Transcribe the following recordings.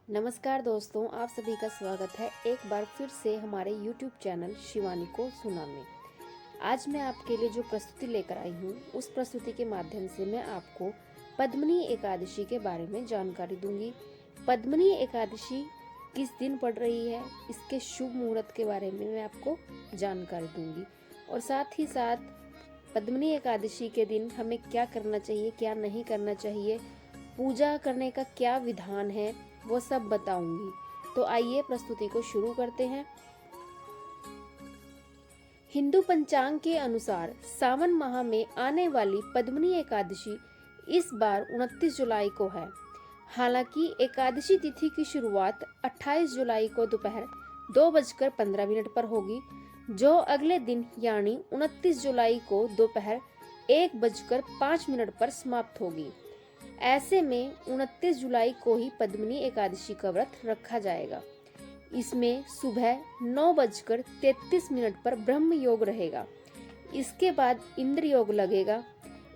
नमस्कार दोस्तों, आप सभी का स्वागत है एक बार फिर से हमारे YouTube चैनल शिवानी को सुना में। आज मैं आपके लिए जो प्रस्तुति लेकर आई हूँ उस प्रस्तुति के माध्यम से मैं आपको पद्मनी एकादशी के बारे में जानकारी दूंगी। पद्मनी एकादशी किस दिन पड़ रही है, इसके शुभ मुहूर्त के बारे में मैं आपको जानकारी दूंगी और साथ ही साथ पद्मनी एकादशी के दिन हमें क्या करना चाहिए, क्या नहीं करना चाहिए, पूजा करने का क्या विधान है, वो सब बताऊंगी। तो आइए प्रस्तुति को शुरू करते हैं। हिंदू पंचांग के अनुसार सावन माह में आने वाली पद्मनी एकादशी इस बार 29 जुलाई को है। हालांकि एकादशी तिथि की शुरुआत 28 जुलाई को दोपहर 2:15 पर होगी, जो अगले दिन यानी 29 जुलाई को दोपहर 1:05 पर समाप्त होगी। ऐसे में 29 जुलाई को ही पद्मनी एकादशी का व्रत रखा जाएगा। इसमें सुबह 9:33 पर ब्रह्म योग रहेगा। इसके बाद इंद्र योग लगेगा।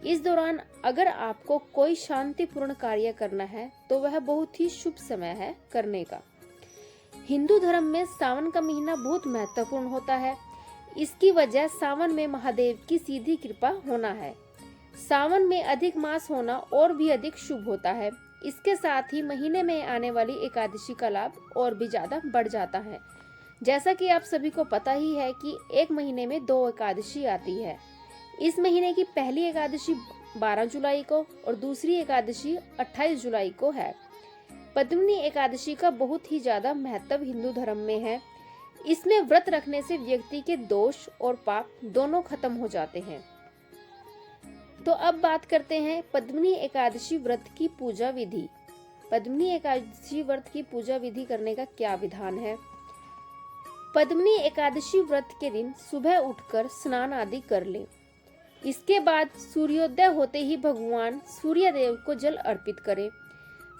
इस दौरान अगर आपको कोई शांतिपूर्ण कार्य करना है तो वह बहुत ही शुभ समय है करने का। हिंदू धर्म में सावन का महीना बहुत महत्वपूर्ण होता है। इसकी वजह सावन में महादेव की सीधी कृपा होना है। सावन में अधिक मास होना और भी अधिक शुभ होता है। इसके साथ ही महीने में आने वाली एकादशी का लाभ और भी ज्यादा बढ़ जाता है। जैसा कि आप सभी को पता ही है कि एक महीने में 2 एकादशी आती है। इस महीने की पहली एकादशी 12 जुलाई को और दूसरी एकादशी 28 जुलाई को है। पद्मनी एकादशी का बहुत ही ज्यादा महत्व हिंदू धर्म में है। इसमें व्रत रखने से व्यक्ति के दोष और पाप दोनों खत्म हो जाते हैं। तो अब बात करते हैं पद्मनी एकादशी व्रत की पूजा विधि। पद्मनी एकादशी व्रत की पूजा विधि करने का क्या विधान है। पद्मनी एकादशी व्रत के दिन सुबह उठकर स्नान आदि कर लें। इसके बाद सूर्योदय होते ही भगवान सूर्यदेव को जल अर्पित करें।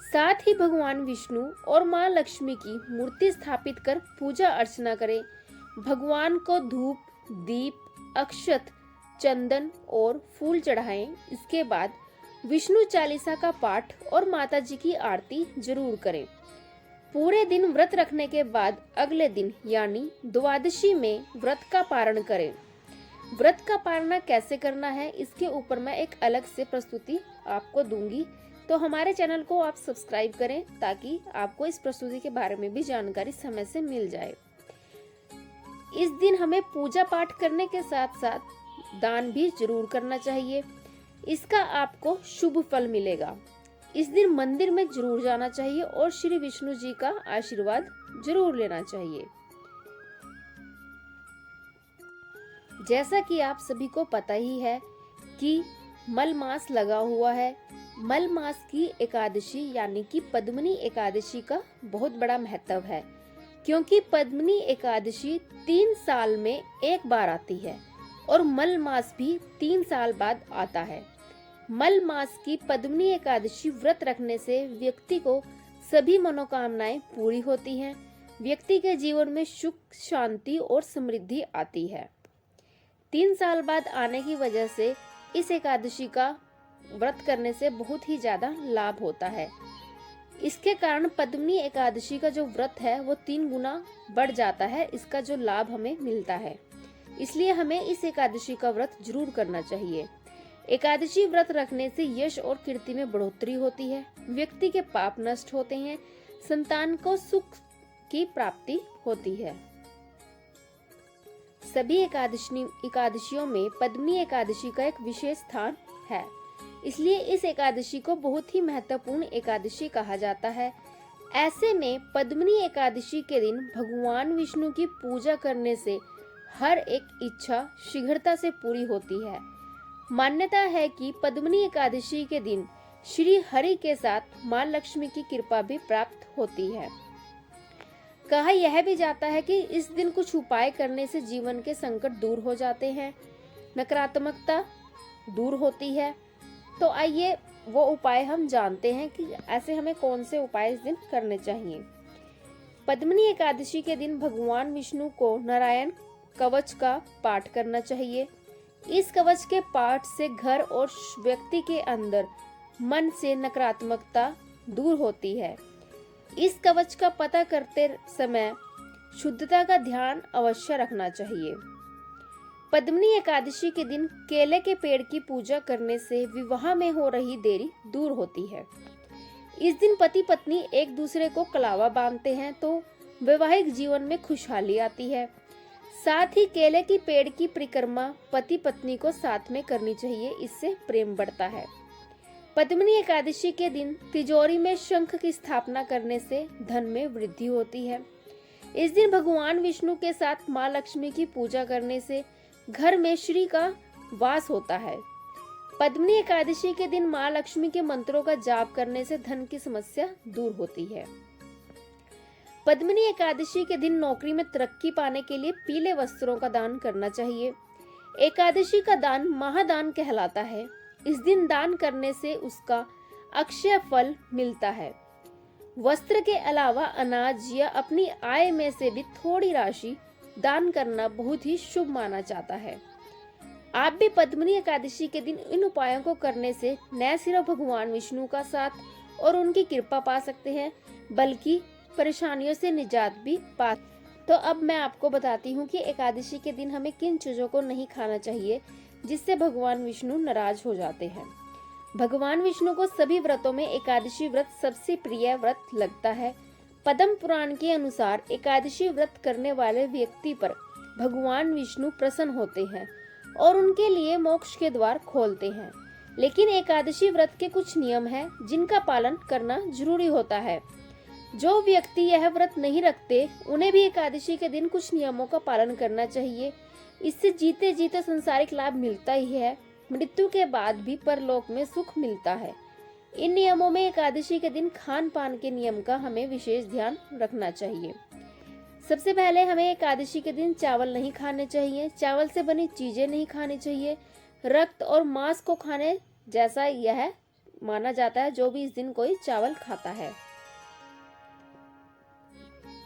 साथ ही भगवान विष्णु और मां लक्ष्मी की मूर्ति स्थापित कर पूजा अर्चना करें। भगवान को धूप, दीप, अक्षत, चंदन और फूल चढ़ाएं। इसके बाद विष्णु चालीसा का पाठ और माता जी की आरती जरूर करें। पूरे दिन व्रत रखने के बाद अगले दिन यानी द्वादशी में व्रत का पारण करें। व्रत का पारण कैसे करना है इसके ऊपर मैं एक अलग से प्रस्तुति आपको दूंगी, तो हमारे चैनल को आप सब्सक्राइब करें ताकि आपको इस प्रस्तुति के बारे में भी जानकारी समय से मिल जाए। इस दिन हमें पूजा पाठ करने के साथ साथ दान भी जरूर करना चाहिए। इसका आपको शुभ फल मिलेगा। इस दिन मंदिर में जरूर जाना चाहिए और श्री विष्णु जी का आशीर्वाद जरूर लेना चाहिए। जैसा कि आप सभी को पता ही है कि मल मास लगा हुआ है। मल मास की एकादशी यानी कि पद्मनी एकादशी का बहुत बड़ा महत्व है, क्योंकि पद्मनी एकादशी 3 साल में एक बार आती है और मल मास भी 3 साल बाद आता है। मल मास की पद्मनी एकादशी व्रत रखने से व्यक्ति को सभी मनोकामनाएं पूरी होती हैं। व्यक्ति के जीवन में सुख, शांति और समृद्धि आती है। 3 साल बाद आने की वजह से इस एकादशी का व्रत करने से बहुत ही ज्यादा लाभ होता है। इसके कारण पद्मनी एकादशी का जो व्रत है वो 3 गुना बढ़ जाता है। इसका जो लाभ हमें मिलता है, इसलिए हमें इस एकादशी का व्रत जरूर करना चाहिए। एकादशी व्रत रखने से यश और कीर्ति में बढ़ोतरी होती है। व्यक्ति के पाप नष्ट होते हैं। संतान को सुख की प्राप्ति होती है। सभी एकादशियों में पद्मनी एकादशी का एक विशेष स्थान है, इसलिए इस एकादशी को बहुत ही महत्वपूर्ण एकादशी कहा जाता है। ऐसे में पद्मनी एकादशी के दिन भगवान विष्णु की पूजा करने से हर एक इच्छा शीघ्रता से पूरी होती है। मान्यता है कि पद्मनी एकादशी के दिन श्री हरि के साथ मां लक्ष्मी की कृपा भी प्राप्त होती है। कहा यह भी जाता है कि इस दिन कुछ उपाय करने से जीवन के संकट दूर हो जाते हैं, नकारात्मकता दूर होती है। तो आइए वो उपाय हम जानते हैं कि ऐसे हमें कौन से उपाय इस दिन करने चाहिए। पद्मनी एकादशी के दिन भगवान विष्णु को नारायण कवच का पाठ करना चाहिए। इस कवच के पाठ से घर और व्यक्ति के अंदर मन से नकारात्मकता दूर होती है। इस कवच का पता करते समय शुद्धता का ध्यान अवश्य रखना चाहिए। पद्मनी एकादशी के दिन केले के पेड़ की पूजा करने से विवाह में हो रही देरी दूर होती है। इस दिन पति पत्नी एक दूसरे को कलावा बांधते हैं तो वैवाहिक जीवन में खुशहाली आती है। साथ ही केले की पेड़ की परिक्रमा पति पत्नी को साथ में करनी चाहिए, इससे प्रेम बढ़ता है। पद्मनी एकादशी के दिन तिजोरी में शंख की स्थापना करने से धन में वृद्धि होती है। इस दिन भगवान विष्णु के साथ माँ लक्ष्मी की पूजा करने से घर में श्री का वास होता है। पद्मनी एकादशी के दिन माँ लक्ष्मी के मंत्रों का जाप करने से धन की समस्या दूर होती है। पद्मनी एकादशी के दिन नौकरी में तरक्की पाने के लिए पीले वस्त्रों का दान करना चाहिए। एकादशी का दान महादान कहलाता है। इस दिन दान करने से उसका अक्षय फल मिलता है। वस्त्र के अलावा अनाज या अपनी आय में से भी थोड़ी राशि दान करना बहुत ही शुभ माना जाता है। आप भी पद्मनी एकादशी के दिन इन उपायों को करने से न सिर्फ भगवान विष्णु का साथ और उनकी कृपा पा सकते हैं, बल्कि परेशानियों से निजात भी पा। तो अब मैं आपको बताती हूँ कि एकादशी के दिन हमें किन चीजों को नहीं खाना चाहिए जिससे भगवान विष्णु नाराज हो जाते हैं। भगवान विष्णु को सभी व्रतों में एकादशी व्रत सबसे प्रिय व्रत लगता है। पद्म पुराण के अनुसार एकादशी व्रत करने वाले व्यक्ति पर भगवान विष्णु प्रसन्न होते हैं और उनके लिए मोक्ष के द्वार खोलते हैं। लेकिन एकादशी व्रत के कुछ नियम हैं जिनका पालन करना जरूरी होता है। जो व्यक्ति यह व्रत नहीं रखते उन्हें भी एकादशी के दिन कुछ नियमों का पालन करना चाहिए। इससे जीते जीते संसारिक लाभ मिलता ही है, मृत्यु के बाद भी परलोक में सुख मिलता है। इन नियमों में एकादशी के दिन खान पान के नियम का हमें विशेष ध्यान रखना चाहिए। सबसे पहले हमें एकादशी के दिन चावल नहीं खाने चाहिए। चावल से बनी चीजें नहीं खानी चाहिए। रक्त और मांस को खाने जैसा यह माना जाता है जो भी इस दिन कोई चावल खाता है।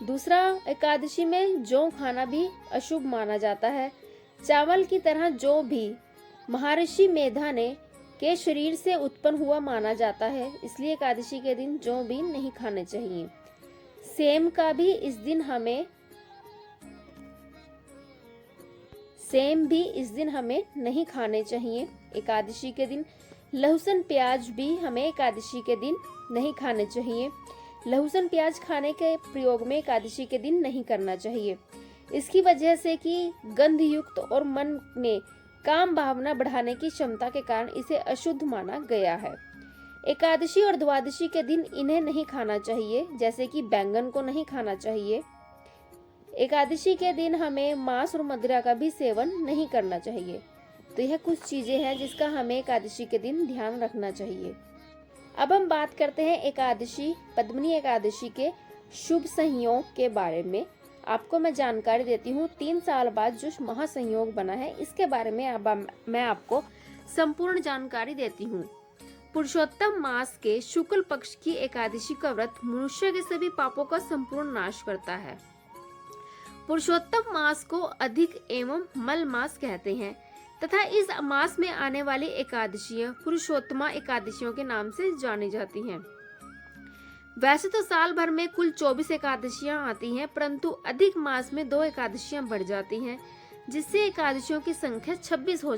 दूसरा, एकादशी में जौ खाना भी अशुभ माना जाता है। चावल की तरह जौ भी महर्षि मेधा के शरीर से उत्पन्न हुआ माना जाता है, इसलिए एकादशी के दिन जौ भी नहीं खाने चाहिए। सेम भी इस दिन हमें नहीं खाने चाहिए। एकादशी के दिन लहसुन प्याज भी हमें एकादशी के दिन नहीं खाने चाहिए। लहसुन प्याज खाने के प्रयोग में एकादशी के दिन नहीं करना चाहिए। इसकी वजह से कि गंध युक्त और मन में काम भावना बढ़ाने की क्षमता के कारण इसे अशुद्ध माना गया है। एकादशी और द्वादशी के दिन इन्हें नहीं खाना चाहिए, जैसे कि बैंगन को नहीं खाना चाहिए। एकादशी के दिन हमें मांस और मदिरा का भी सेवन नहीं करना चाहिए। तो यह कुछ चीजें हैं जिसका हमें एकादशी के दिन ध्यान रखना चाहिए। अब हम बात करते हैं एकादशी, पद्मनी एकादशी के शुभ संयोग के बारे में। आपको मैं जानकारी देती हूँ। 3 साल बाद जो महासंयोग बना है इसके बारे में अब मैं आपको संपूर्ण जानकारी देती हूँ। पुरुषोत्तम मास के शुक्ल पक्ष की एकादशी का व्रत मनुष्य के सभी पापों का संपूर्ण नाश करता है। पुरुषोत्तम मास को अधिक एवं मल मास कहते हैं तथा इस मास में आने वाली एकादशियां पुरुषोत्तमा एकादशियों के नाम से जानी जाती हैं। वैसे तो साल भर में कुल 24 एकादशियां आती हैं, परंतु अधिक मास में 2 एकादशियां बढ़ जाती हैं, जिससे एकादशियों की संख्या 26 हो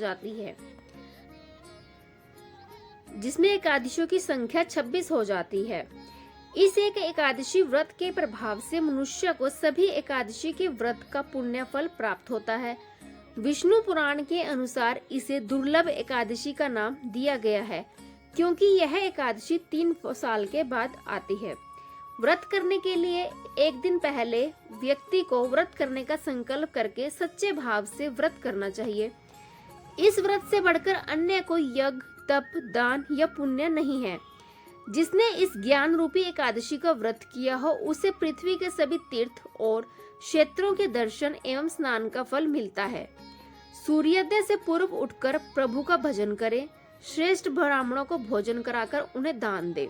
जाती है। इस एक एकादशी व्रत के प्रभाव से मनुष्य को सभी एकादशी के व्रत का पुण्य फल प्राप्त होता है। विष्णु पुराण के अनुसार इसे दुर्लभ एकादशी का नाम दिया गया है, क्योंकि यह एकादशी 3 साल के बाद आती है। व्रत करने के लिए एक दिन पहले व्यक्ति को व्रत करने का संकल्प करके सच्चे भाव से व्रत करना चाहिए। इस व्रत से बढ़कर अन्य कोई यज्ञ, तप, दान या पुण्य नहीं है। जिसने इस ज्ञान रूपी एकादशी का व्रत किया हो उसे पृथ्वी के सभी तीर्थ और क्षेत्रों के दर्शन एवं स्नान का फल मिलता है। सूर्योदय से पूर्व उठकर प्रभु का भजन करें। श्रेष्ठ ब्राह्मणों को भोजन कराकर उन्हें दान दे।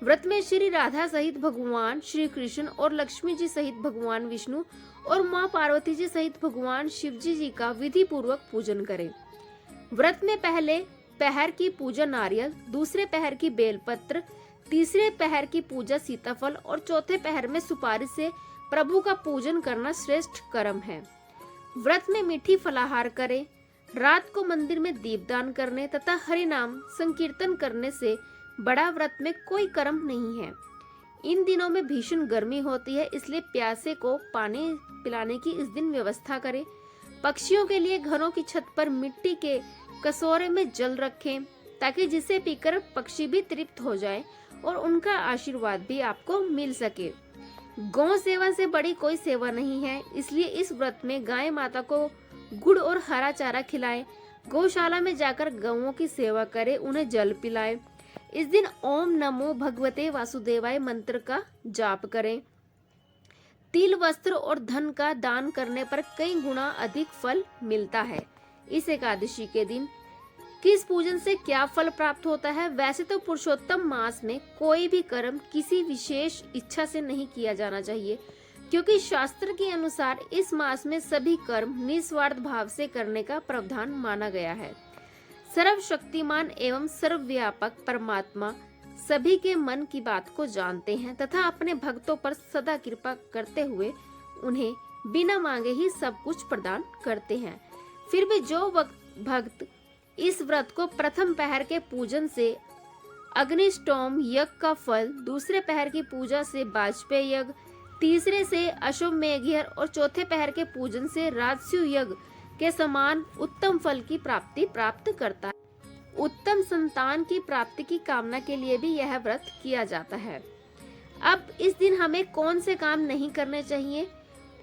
व्रत में श्री राधा सहित भगवान श्री कृष्ण और लक्ष्मी जी सहित भगवान विष्णु और माँ पार्वती जी सहित भगवान शिव जी का विधि पूर्वक पूजन करें। व्रत में पहले पहर की पूजा नारियल, दूसरे पहर की बेलपत्र, तीसरे पहर की पूजा सीताफल और चौथे पहर में सुपारी से प्रभु का पूजन करना श्रेष्ठ कर्म है। व्रत में मीठी फलाहार करें। रात को मंदिर में दीपदान करने तथा हरि नाम संकीर्तन करने से बड़ा व्रत में कोई कर्म नहीं है। इन दिनों में भीषण गर्मी होती है, इसलिए प्यासे को पानी पिलाने की इस दिन व्यवस्था करें। पक्षियों के लिए घरों की छत पर मिट्टी के कटोरे में जल रखें, ताकि जिसे पीकर पक्षी भी तृप्त हो जाए और उनका आशीर्वाद भी आपको मिल सके। गौ सेवा से बड़ी कोई सेवा नहीं है, इसलिए इस व्रत में गाय माता को गुड़ और हरा चारा खिलाएं। गौशाला में जाकर गौओं की सेवा करें, उन्हें जल पिलाएं। इस दिन ओम नमो भगवते वासुदेवाय मंत्र का जाप करें। तिल, वस्त्र और धन का दान करने पर कई गुना अधिक फल मिलता है। इस एकादशी के दिन किस पूजन से क्या फल प्राप्त होता है? वैसे तो पुरुषोत्तम मास में कोई भी कर्म किसी विशेष इच्छा से नहीं किया जाना चाहिए, क्योंकि शास्त्र के अनुसार इस मास में सभी कर्म निस्वार्थ भाव से करने का प्रावधान माना गया है। सर्वशक्तिमान एवं सर्वव्यापक परमात्मा सभी के मन की बात को जानते हैं तथा अपने भक्तों पर सदा कृपा करते हुए उन्हें बिना मांगे ही सब कुछ प्रदान करते हैं। फिर भी जो भक्त इस व्रत को प्रथम पहर के पूजन से अग्निष्टोम यज्ञ का फल, दूसरे पहर की पूजा से वाजपेय यज्ञ, तीसरे से अश्वमेध यज्ञ और चौथे पहर के पूजन से राजसूय यज्ञ के समान उत्तम फल की प्राप्ति प्राप्त करता है। उत्तम संतान की प्राप्ति की कामना के लिए भी यह व्रत किया जाता है। अब इस दिन हमें कौन से काम नहीं करने चाहिए?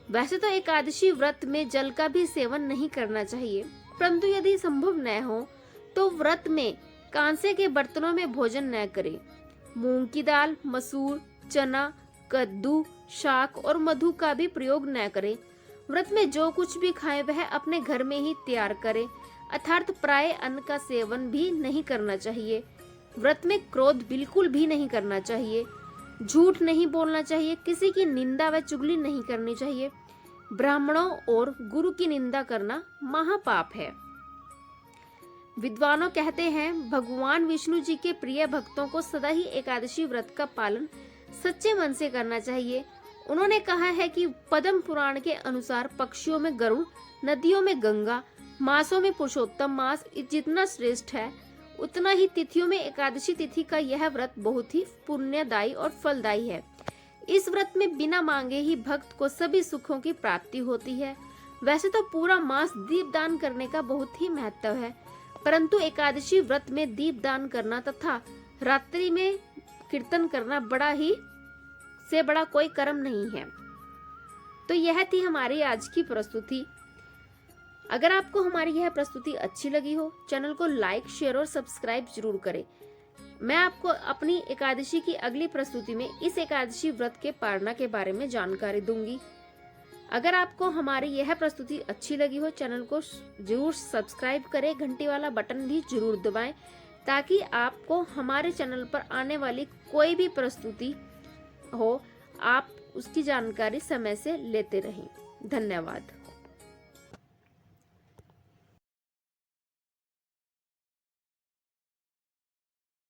वैसे तो एकादशी व्रत में जल का भी सेवन नहीं करना चाहिए, परंतु यदि संभव न हो तो व्रत में कांसे के बर्तनों में भोजन न करें। मूंग की दाल, मसूर, चना, कद्दू, शाक और मधु का भी प्रयोग न करें। व्रत में जो कुछ भी खाएं वह अपने घर में ही तैयार करें, अर्थात प्राय अन्न का सेवन भी नहीं करना चाहिए। व्रत में क्रोध बिल्कुल भी नहीं करना चाहिए, झूठ नहीं बोलना चाहिए, किसी की निंदा व चुगली नहीं करनी चाहिए। ब्राह्मणों और गुरु की निंदा करना महापाप है। विद्वानों कहते हैं भगवान विष्णु जी के प्रिय भक्तों को सदा ही एकादशी व्रत का पालन सच्चे मन से करना चाहिए। उन्होंने कहा है कि पद्म पुराण के अनुसार पक्षियों में गरुड़, नदियों में गंगा, मासों में पुरुषोत्तम मास जितना श्रेष्ठ है, उतना ही तिथियों में एकादशी तिथि का यह व्रत बहुत ही पुण्यदायी और फलदायी है। इस व्रत में बिना मांगे ही भक्त को सभी सुखों की प्राप्ति होती है। वैसे तो पूरा मास दीपदान करने का बहुत ही महत्व है, परंतु एकादशी व्रत में दीपदान करना तथा रात्रि में कीर्तन करना बड़ा कोई कर्म नहीं है। तो यह थी हमारी आज की प्रस्तुति। अगर आपको हमारी यह प्रस्तुति अच्छी लगी हो, चैनल को लाइक, शेयर और सब्सक्राइब जरूर करें। मैं आपको अपनी एकादशी की अगली प्रस्तुति में इस एकादशी व्रत के पारणा के बारे में जानकारी दूंगी। अगर आपको हमारी यह प्रस्तुति अच्छी लगी हो, चैनल को जरूर सब्सक्राइब करें, घंटी वाला बटन भी जरूर दबाएं, ताकि आपको हमारे चैनल पर आने वाली कोई भी प्रस्तुति हो, आप उसकी जानकारी समय से लेते रहें। धन्यवाद।